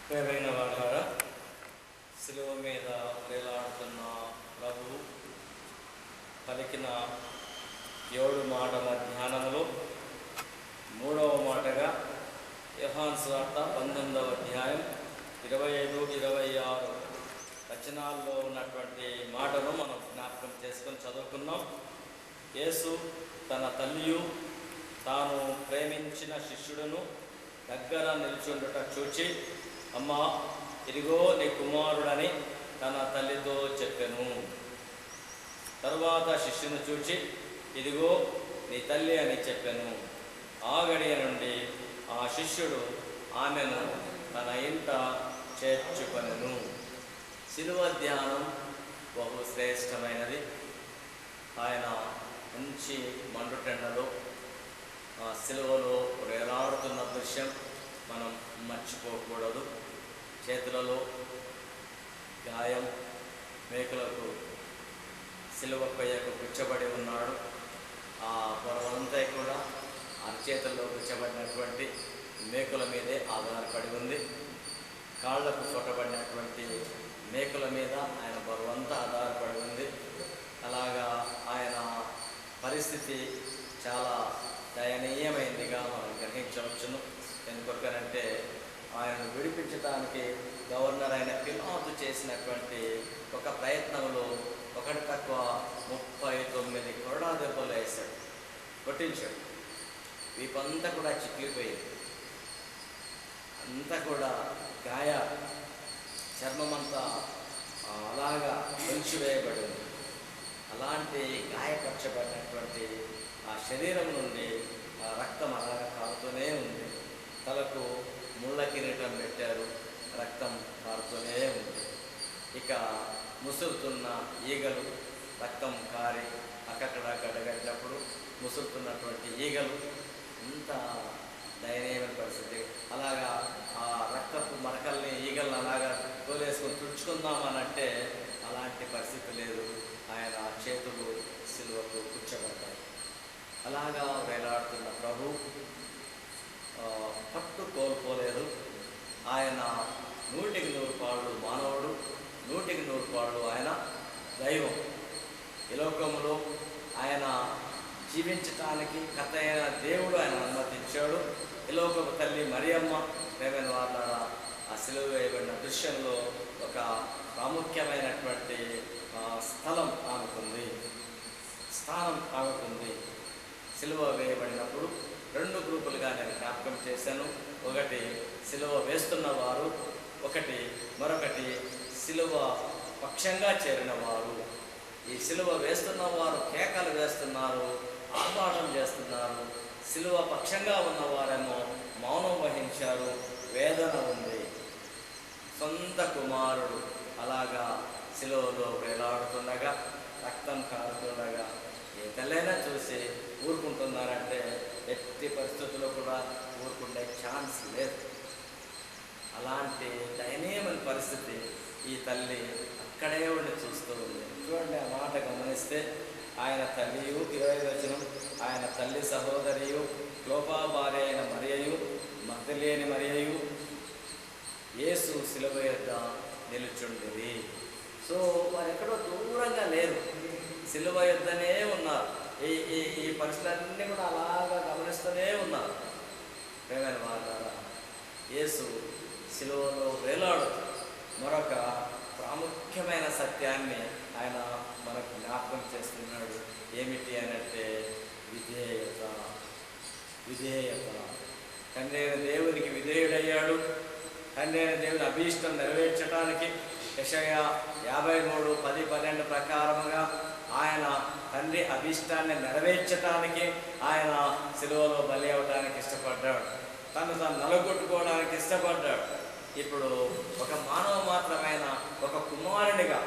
ప్రియమైన వారారా, శిలువ మీద వేలాడుతున్న ప్రభువు పలికిన 7 మాటల ధ్యానంలో 3వ మాటగా యోహాను సువార్త 19వ అధ్యాయం 25-26 వచనాల్లో ఉన్నటువంటి మాటను మనం జ్ఞాపకం చేసుకొని చదువుకున్నాం. యేసు తన తల్లియు తాను ప్రేమించిన శిష్యుడును దగ్గర నిల్చుండుట చూచి, అమ్మా, ఇదిగో నీ కుమారుడని తన తల్లితో చెప్పెను. తరువాత శిష్యుని చూచి, ఇదిగో నీ తల్లి అని చెప్పెను. ఆ గడియ నుండి ఆ శిష్యుడు ఆమెను తన ఇంట చేర్చుకొనెను. శిలువ ధ్యానం బహు శ్రేష్టమైనది. ఆయన మంచి మండుటెండలో శిలువలో వేలాడుతున్న దృశ్యం మనం మర్చిపోకూడదు. చేతులలో గాయం, మేకులకు శిలువ కొయ్యకు గుచ్చబడి ఉన్నాడు. ఆ పొరవంతా కూడా అరచేతుల్లో గుచ్చబడినటువంటి మేకుల మీదే ఆధారపడి ఉంది. కాళ్లకు చుట్టబడినటువంటి మేకుల మీద ఆయన బరువంతా ఆధారపడి ఉంది. అలాగా ఆయన పరిస్థితి చాలా దయనీయమైనదిగా మనం గ్రహించవచ్చును. ఎందుకంటే ఆయనను విడిపించడానికి గవర్నర్ అయిన పిలాతు చేసినటువంటి ఒక ప్రయత్నంలో ఒకటి తక్కువ 39 కొరడా దెబ్బలు వేశాడు, కొట్టించాడు. వీపంతా కూడా చిక్కిపోయింది, అంతా కూడా గాయ, చర్మమంతా అలాగా పెంచివేయబడింది. అలాంటి గాయపరచబడినటువంటి ఆ శరీరం నుండి ఆ రక్తం అలాగా కారుతూనే ఉంది. తలకు ముళ్ళ కిరీటం పెట్టారు, రక్తం కారుతూనే ఉంది. ఇక ముసురుతున్న ఈగలు, రక్తం కారి అక్కడక్కడ గడగట్టినప్పుడు ముసురుతున్నటువంటి ఈగలు, ఇంత దయనీయమైన పరిస్థితి. అలాగా ఆ రక్తపు మరకల్ని ఈగలను అలాగా తోలేసుకొని తుడుచుకుందామనంటే అలాంటి పరిస్థితి లేదు. ఆయన చేతులు సిలువకు కూర్చోబడతాయి. అలాగా వేలాడుతున్న ప్రభు పట్టు కోల్పోలేదు. ఆయన 100% పాళ్ళు మానవుడు, 100% పాళ్ళు ఆయన దైవం. ఈ లోకంలో ఆయన జీవించటానికి కథ అయిన దేవుడు ఆయన అనుమతించాడు. ఈ లోకపు తల్లి మరియమ్మ ప్రేమైన వాళ్ళ ఆ సిలువ వేయబడిన దృశ్యంలో ఒక ప్రాముఖ్యమైనటువంటి స్థలం ఆమెకుంది, స్థానం ఆమెకుంది. సిలువ వేయబడినప్పుడు 2 గ్రూపులుగా నేను జ్ఞాపకం చేశాను. ఒకటి సిలువ వేస్తున్నవారు, మరొకటి సిలువ పక్షంగా చేరిన వారు. ఈ సిలువ వేస్తున్నవారు కేకలు వేస్తున్నారు, ఆర్భాటం చేస్తున్నారు. సిలువ పక్షంగా ఉన్నవారేమో మౌనం వహించారు, వేదన ఉంది. సొంత కుమారుడు అలాగా సిలువలో వేలాడుతుండగా, రక్తం కారుతుండగా ఏ తల్లైనా చూసి ఊరుకుంటున్నారంటే ఎట్టి పరిస్థితుల్లో కూడా ఊరుకుండే ఛాన్స్ లేదు. అలాంటి దయనీయమైన పరిస్థితి ఈ తల్లి అక్కడే ఉండి చూస్తూ ఉంది. చూడండి, ఆ మాట గమనిస్తే, ఆయన తల్లియు, 25వ వచనం, ఆయన తల్లి సహోదరియు, క్లోపా భార్య అయిన మరియయు, మగ్దలేని మరియయు యేసు సిలువ యొద్ద నిలుచుండిరి. సో వారు ఎక్కడో దూరంగా లేరు, సిలువ యొద్దనే ఉన్నారు. ఈ పరిస్థితులన్నీ కూడా అలాగా గమనిస్తూనే ఉన్నారు. ప్రేమైన వారారా, యేసు సిలువలో వేలాడు మరొక ప్రాముఖ్యమైన సత్యాన్ని ఆయన మనకు జ్ఞాపకం చేస్తున్నాడు. ఏమిటి అనంటే విధేయత. తండ్రి అయిన దేవునికి విధేయుడయ్యాడు. తండ్రి అయిన దేవుని అభీష్టం నెరవేర్చడానికి యెషయా 53:10-12 ప్రకారముగా ఆయన తండ్రి అభీష్టాన్ని నెరవేర్చడానికి ఆయన సిలువలో బలి అవ్వడానికి ఇష్టపడ్డాడు. తను నలగొట్టుకోవడానికి ఇష్టపడ్డాడు. ఇప్పుడు ఒక మానవ మాత్రమైన ఒక కుమారునిగా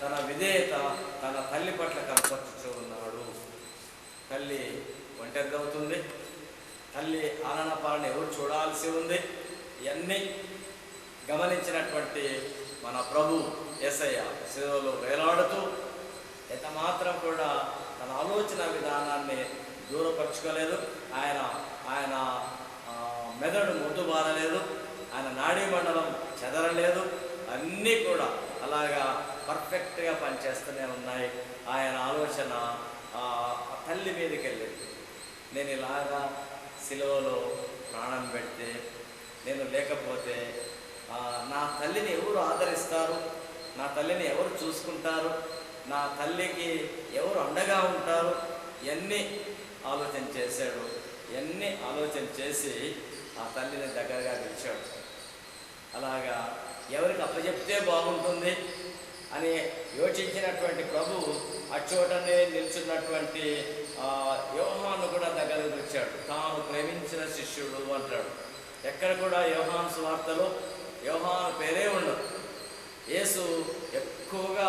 తన విధేయత తన తల్లి పట్ల కనపరుచుతూ ఉన్నాడు. తల్లి ఒంటరిదవుతుంది. తల్లి ఆలన పాలన ఎవరు చూడాల్సి ఉంది? ఇవన్నీ గమనించినటువంటి మన ప్రభు యేసయ్య సిలువలో వేలాడుతూ ఎంత మాత్రం కూడా తన ఆలోచన విధానాన్ని దూరపరచుకోలేదు. ఆయన మెదడు మొద్దుబారలేదు. ఆయన నాడీ మండలం చెదరలేదు. అన్నీ కూడా అలాగా పర్ఫెక్ట్గా పనిచేస్తూనే ఉన్నాయి. ఆయన ఆలోచన తల్లి మీదకి వెళ్ళింది. నేను ఇలాగా సిలువలో ప్రాణం పెడితే, నేను లేకపోతే నా తల్లిని ఎవరు ఆదరిస్తారు, నా తల్లిని ఎవరు చూసుకుంటారు, నా తల్లికి ఎవరు అండగా ఉంటారు, ఇవన్నీ ఆలోచన చేశాడు. ఇవన్నీ ఆలోచన చేసి ఆ తల్లిని దగ్గరగా పిలిచాడు. అలాగా ఎవరికి అప్పచెప్తే బాగుంటుంది అని యోచించినటువంటి ప్రభువు అచ్చోటనే నిల్చున్నటువంటి యోహాను కూడా దగ్గరకు పిలిచాడు. తాను ప్రేమించిన శిష్యుడు అంటాడు. ఎక్కడ కూడా యోహాను సువార్తలో యోహాను పేరే ఉండదు. యేసు ఎక్కువగా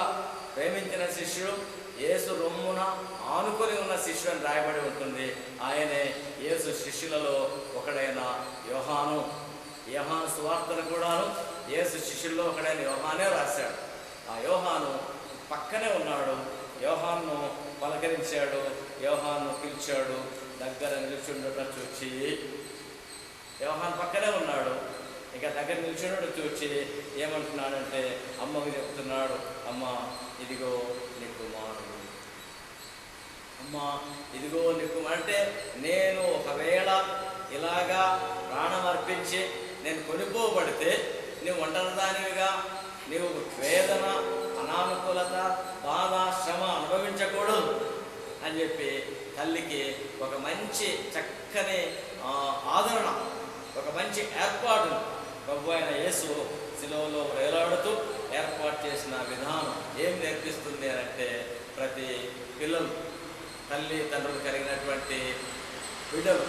ప్రేమించిన శిష్యుడు, యేసు రొమ్మున ఆనుకొని ఉన్న శిష్యుడు అని రాయబడి ఉంటుంది. ఆయనే యేసు శిష్యులలో ఒకడైన యోహాను. యోహాను సువార్తను కూడాను యేసు శిష్యుల్లో ఒకడైన యోహానే రాశాడు. ఆ యోహాను పక్కనే ఉన్నాడు. యోహాను పలకరించాడు, యోహాను పిలిచాడు. దగ్గర నిల్చుండట చూచి, యోహాను పక్కనే ఉన్నాడు, ఇంకా దగ్గర నిల్చుండట చూచి ఏమంటున్నాడంటే అమ్మకు చెప్తున్నాడు, అమ్మ ఇదిగో నీ కుమారుడు, అమ్మ ఇదిగో నీ కుమారుడు. అంటే నేను ఒకవేళ ఇలాగా ప్రాణం అర్పించి నేను కొనిపోబడితే నువ్వు ఒంటరిదానివిగా, నీవు వేదన, అనానుకూలత, బాధ, శ్రమ అనుభవించకూడదు అని చెప్పి తల్లికి ఒక మంచి చక్కని ఆదరణ, ఒక మంచి ఏర్పాటు ప్రభు అయిన యేసు శిలువలో వేలాడుతూ ఏర్పాటు చేసిన విధానం ఏం నేర్పిస్తుంది అంటే, ప్రతి పిల్లలు, తల్లి తండ్రులు కలిగినటువంటి బిడ్డలు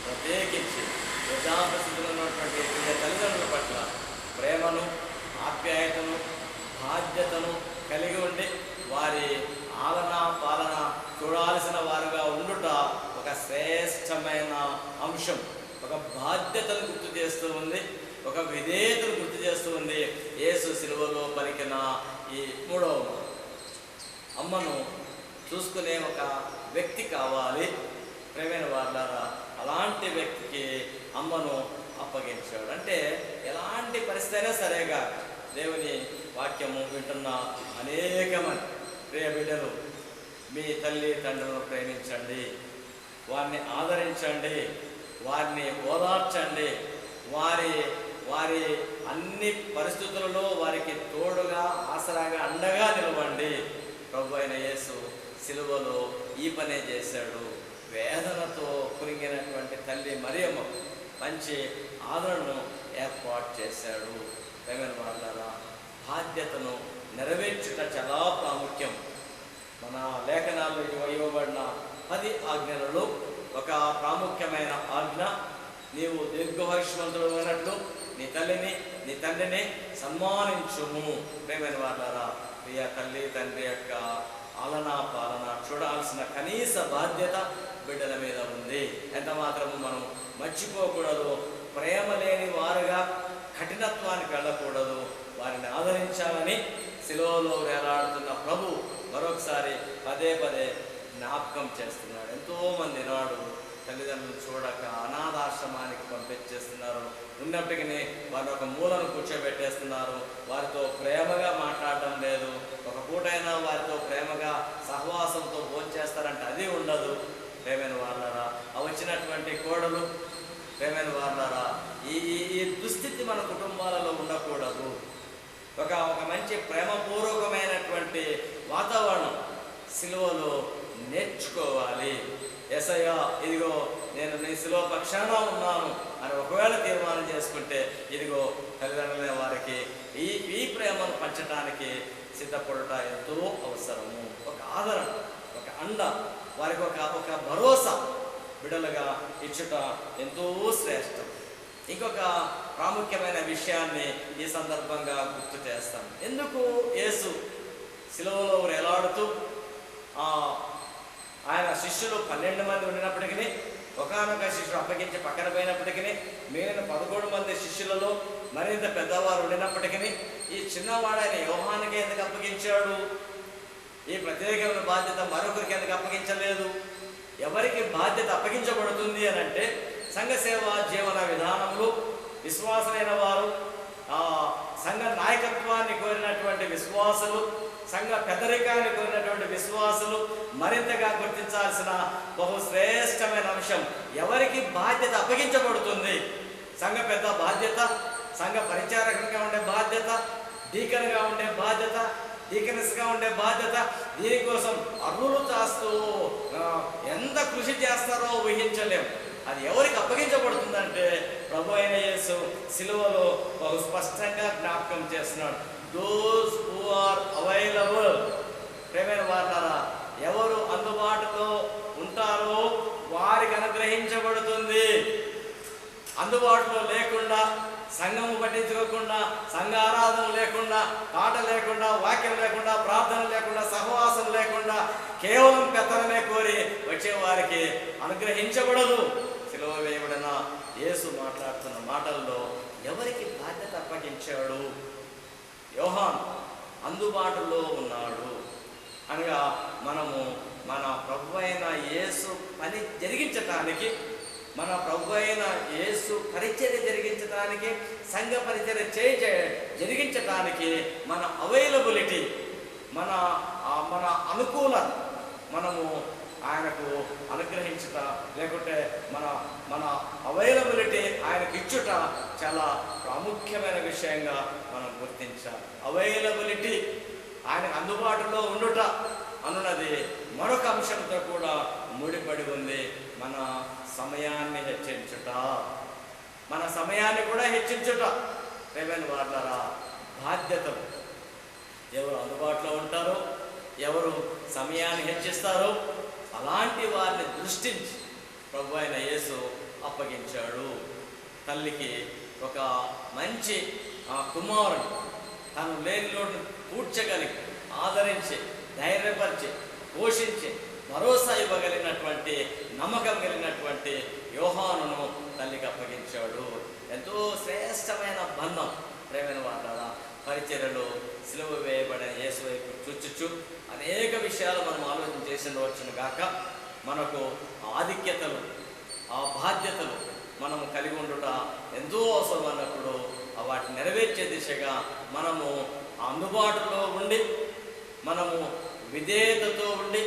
ప్రత్యేకించి వృద్ధాప్య స్థితిలో ఉన్నటువంటి తల్లిదండ్రుల పట్ల ప్రేమను, ఆప్యాయతను, బాధ్యతను కలిగి ఉండి వారి ఆలన పాలన చూడాల్సిన వారుగా ఉండుట ఒక శ్రేష్టమైన అంశం. ఒక బాధ్యతను గుర్తు చేస్తూ ఉంది, ఒక విధేయతను గుర్తు చేస్తూ ఉంది. యేసు సిలువలో పలికిన ఈ 3వ అమ్మను చూసుకునే ఒక వ్యక్తి కావాలి. ప్రేమైన వాళ్ళారా, అలాంటి వ్యక్తికి అమ్మను అప్పగించాడు. అంటే ఎలాంటి పరిస్థితి అయినా సరేగా దేవుని వాక్యము వింటున్న అనేకమంది ప్రియ బిడ్డలు, మీ తల్లి తండ్రులను ప్రేమించండి, వారిని ఆదరించండి, వారిని ఓదార్చండి, వారి అన్ని పరిస్థితులలో వారికి తోడుగా, ఆసరాగా, అండగా నిలవండి. ప్రభు అయిన యేసు సిలువలో ఈ పనే చేశాడు. వేదనతో కురింగినటువంటి తల్లి మరియమ్మ మంచి ఆదరణను ఏర్పాటు చేశాడు. ప్రేమైన వాళ్ళారా, బాధ్యతను నెరవేర్చుట చాలా ప్రాముఖ్యం. మన లేఖనాల్లో ఇవ్వబడిన 10 ఆజ్ఞలలో ఒక ప్రాముఖ్యమైన ఆజ్ఞ, నీవు దీర్ఘాయుష్మంతుడు అయినట్లు నీ తల్లిని, నీ తండ్రిని సన్మానించుము. ప్రేమైన వాళ్ళారా, ప్రియ తల్లి తండ్రి యొక్క ఆలనా పాలన చూడాల్సిన కనీస బాధ్యత బిడ్డల మీద ఉంది. ఎంత మాత్రము మనం మర్చిపోకూడదు. ప్రేమ లేని వారుగా కఠినత్వానికి వెళ్ళకూడదు. వారిని ఆదరించాలని శిలువలో వేలాడుతున్న ప్రభు మరొకసారి పదే జ్ఞాపకం చేస్తున్నాడు. ఎంతోమంది నాడు తల్లిదండ్రులు చూడక అనాథాశ్రమానికి పంపించేస్తున్నారు. ఉన్నప్పటికీ వారిని ఒక మూలను కూర్చోబెట్టేస్తున్నారు. వారితో ప్రేమగా మాట్లాడడం లేదు. ఒక పూటైనా వారితో ప్రేమగా సహవాసంతో భోంచేస్తారంటే అది ఉండదు. ప్రేమైన వాళ్ళారా, వచ్చినటువంటి కోడలు, ప్రేమైన వాళ్ళారా, ఈ దుస్థితి మన కుటుంబాలలో ఉండకూడదు. ఒక మంచి ప్రేమపూర్వకమైనటువంటి వాతావరణం సిలువలో నేర్చుకోవాలి. యేసయ్యా ఇదిగో నేను నీ సిలువ పక్షాన ఉన్నాను అని ఒకవేళ తీర్మానం చేసుకుంటే, ఇదిగో తల్లిదండ్రులైన వారికి ఈ ప్రేమను పంచడానికి సిద్ధపడుట ఎంతో అవసరము. ఒక ఆదరణ, ఒక అండ, వారికి ఒక భరోసా బిడ్డలుగా ఇచ్చుట ఎంతో శ్రేష్టం. ఇంకొక ప్రాముఖ్యమైన విషయాన్ని ఈ సందర్భంగా గుర్తు చేస్తాం. ఎందుకు యేసు సిలువలో వేలాడుతూ ఆయన శిష్యులు 12 మంది ఉండినప్పటికీ, ఒకానొక శిష్యుడు అప్పగించి పక్కన పోయినప్పటికీ, మిగిలిన 11 మంది శిష్యులలో మరింత పెద్దవారు ఉండినప్పటికీ, ఈ చిన్నవాడైన యోహానుకి ఎందుకు అప్పగించాడు? ఈ ప్రత్యేకమైన బాధ్యత మరొకరికి ఎందుకు అప్పగించలేదు? ఎవరికి బాధ్యత అప్పగించబడుతుంది అని అంటే, సంఘ సేవ జీవన విధానంలో విశ్వాసులైన వారు, సంఘ నాయకత్వాన్ని కోరినటువంటి విశ్వాసులు, సంఘ పెద్దరికాన్ని కోరినటువంటి విశ్వాసులు మరింతగా గుర్తించాల్సిన బహుశ్రేష్టమైన అంశం, ఎవరికి బాధ్యత అప్పగించబడుతుంది. సంఘ పెద్ద బాధ్యత, సంఘ పరిచారకునిగా ఉండే బాధ్యత, డీకన్గా ఉండే బాధ్యత, డీకనెస్గా ఉండే బాధ్యత. దీనికోసం అర్రులు చాస్తూ ఎంత కృషి చేస్తారో ఊహించలేం. అది ఎవరికి అప్పగించబడుతుందంటే ప్రభు అయిన యేసు సిలువలో బహు స్పష్టంగా జ్ఞాపకం చేస్తున్నాడు. Those who are available. ప్రేమైన వారులారా, ఎవరు అందుబాటులో ఉంటారో వారికి అనుగ్రహించబడుతుంది. అందుబాటులో లేకుండా, సంఘము పట్టించుకోకుండా, సంఘ ఆరాధన లేకుండా, పాట లేకుండా, వాక్యం లేకుండా, ప్రార్థన లేకుండా, సహవాసం లేకుండా కేవలం పెత్తనమే కోరి వచ్చేవారికి అనుగ్రహించబడదు. సిలువ వేయబడిన యేసు మాట్లాడుతున్న మాటల్లో ఎవరికి బాధ్యత అప్పగించాడు? యోహాను అందుబాటులో ఉన్నాడు అనగా మనము మన ప్రభు అయిన యేసు పని జరిగించటానికి, మన ప్రభు అయిన యేసు పరిచర్య జరిగించడానికి, సంఘ పరిచర్య జరిగించటానికి మన అవైలబిలిటీ, మన అనుకూలత మనము ఆయనకు అనుగ్రహించుట, లేకుంటే మన అవైలబిలిటీ ఆయనకు ఇచ్చుట చాలా ప్రాముఖ్యమైన విషయంగా మనం గుర్తించాలి. అవైలబిలిటీ, ఆయనకు అందుబాటులో ఉండుట అన్నది మరొక అంశంతో కూడా ముడిపడి ఉంది. మన సమయాన్ని హెచ్చించుట, మన సమయాన్ని కూడా హెచ్చించుట. ప్రేమైన వారులారా, బాధ్యతలు ఎవరు అందుబాటులో ఉంటారో, ఎవరు సమయాన్ని హెచ్చిస్తారో అలాంటి వారిని దృష్టించి ప్రభు అయిన యేసు అప్పగించాడు. తల్లికి ఒక మంచి కుమారుడు తను లేని లోటు పూడ్చగలిగి, ఆదరించి, ధైర్యపరిచి, పోషించి, భరోసా ఇవ్వగలిగినటువంటి, నమ్మకం కలిగినటువంటి యోహానును తల్లికి అప్పగించాడు. ఎంతో శ్రేష్టమైన బంధం. ప్రేమైన వాళ్ళ పరిచర్యలో సిలువ వేయబడిన యేసు వైపు చూచుచు అనేక విషయాలు మనం ఆలోచన చేసిన గాక మనకు ఆధిక్యతలు, ఆ బాధ్యతలు మనము కలిగి ఉండుట ఎంతో అవసరం అన్నప్పుడు వాటిని నెరవేర్చే దిశగా మనము అందుబాటులో ఉండి, మనము విధేయతతో ఉండి,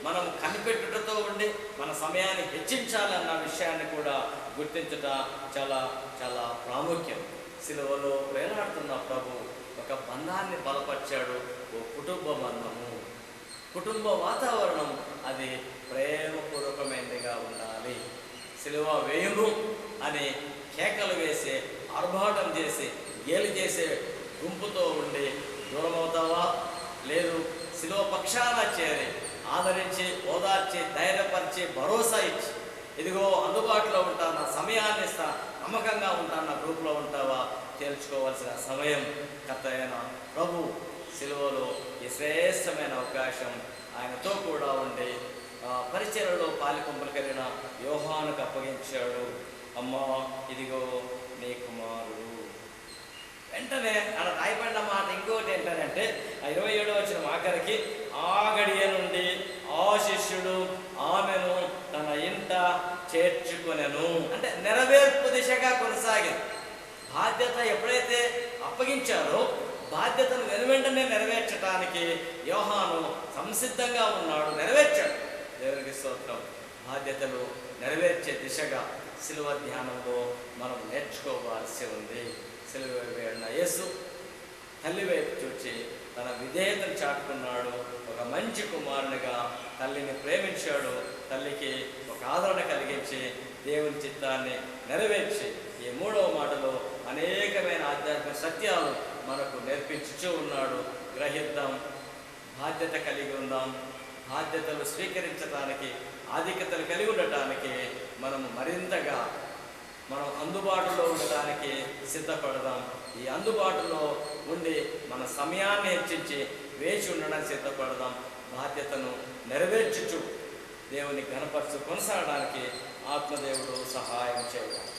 మనము కనిపెట్టుటతో ఉండి మన సమయాన్ని హెచ్చించాలన్న విషయాన్ని కూడా గుర్తించుట చాలా చాలా ప్రాముఖ్యం. సిలువలో వేలాడుతున్న ప్రభు ఒక బంధాన్ని బలపరిచాడు. ఓ కుటుంబ బంధము, కుటుంబ వాతావరణం అది ప్రేమపూర్వకమైనదిగా ఉండాలి. సిలువ వేయము అని కేకలు వేసి, ఆర్భాటం చేసి, గేలి చేసే గుంపుతో ఉండి దూరమవుతావా? లేదు, సిలువ పక్షాన చేరి ఆదరించి, ఓదార్చి, ధైర్యపరిచి, భరోసా ఇచ్చి, ఇదిగో అందుబాటులో ఉంటాను, నా సమయాన్ని ఇస్తా, నమ్మకంగా ఉంటాను, నా గ్రూప్లో ఉంటావా? తేల్చుకోవాల్సిన సమయం కర్త అయిన ప్రభు సిలువలో ఈ శ్రేష్టమైన అవకాశం ఆయనతో కూడా ఉండి పరిచర్యలో పాలిపంపులు కలిగిన యోహానుకు అప్పగించాడు. అమ్మా, ఇదిగో నీ కుమారుడు. వెంటనే అలా రాయబడిన మాట ఇంకోటి ఏంటంటే 27వ వచనం ఆఖరికి, ఆ గడియ నుండి ఆ శిష్యుడు ఆమెను తన ఇంట చేర్చుకొనెను. అంటే నెరవేర్పు దిశగా కొనసాగింది. బాధ్యత ఎప్పుడైతే అప్పగించారో బాధ్యతను వెనువెంటనే నెరవేర్చడానికి యోహాను సంసిద్ధంగా ఉన్నాడు, నెరవేర్చాడు. దేవునికి స్తోత్రం. బాధ్యతలు నెరవేర్చే దిశగా సిలువ ధ్యానంలో మనం నేర్చుకోవాల్సి ఉంది. సిలువ వేడిన యేసు తల్లి వైపు చూచి తన విధేయతను చాటుకున్నాడు. ఒక మంచి కుమారునిగా తల్లిని ప్రేమించాడు. తల్లికి ఒక ఆదరణ కలిగించి దేవుని చిత్తాన్ని నెరవేర్చి ఈ 3వ మాటలో అనేకమైన ఆధ్యాత్మిక సత్యాలు మనకు నేర్పించుచూ ఉన్నాడు. గ్రహిద్దాం, బాధ్యత కలిగి ఉందాం. బాధ్యతలు స్వీకరించడానికి, ఆధిక్యతలు కలిగి ఉండటానికి మనము మరింతగా మనం అందుబాటులో ఉండడానికి సిద్ధపడదాం. ఈ అందుబాటులో ఉండి మన సమయాన్ని హెచ్చించి వేచి ఉండడానికి సిద్ధపడదాం. బాధ్యతను నెరవేర్చుచు దేవుని ఘనపరచు కొనసాగడానికి ఆత్మదేవుడు సహాయం చేయాలి.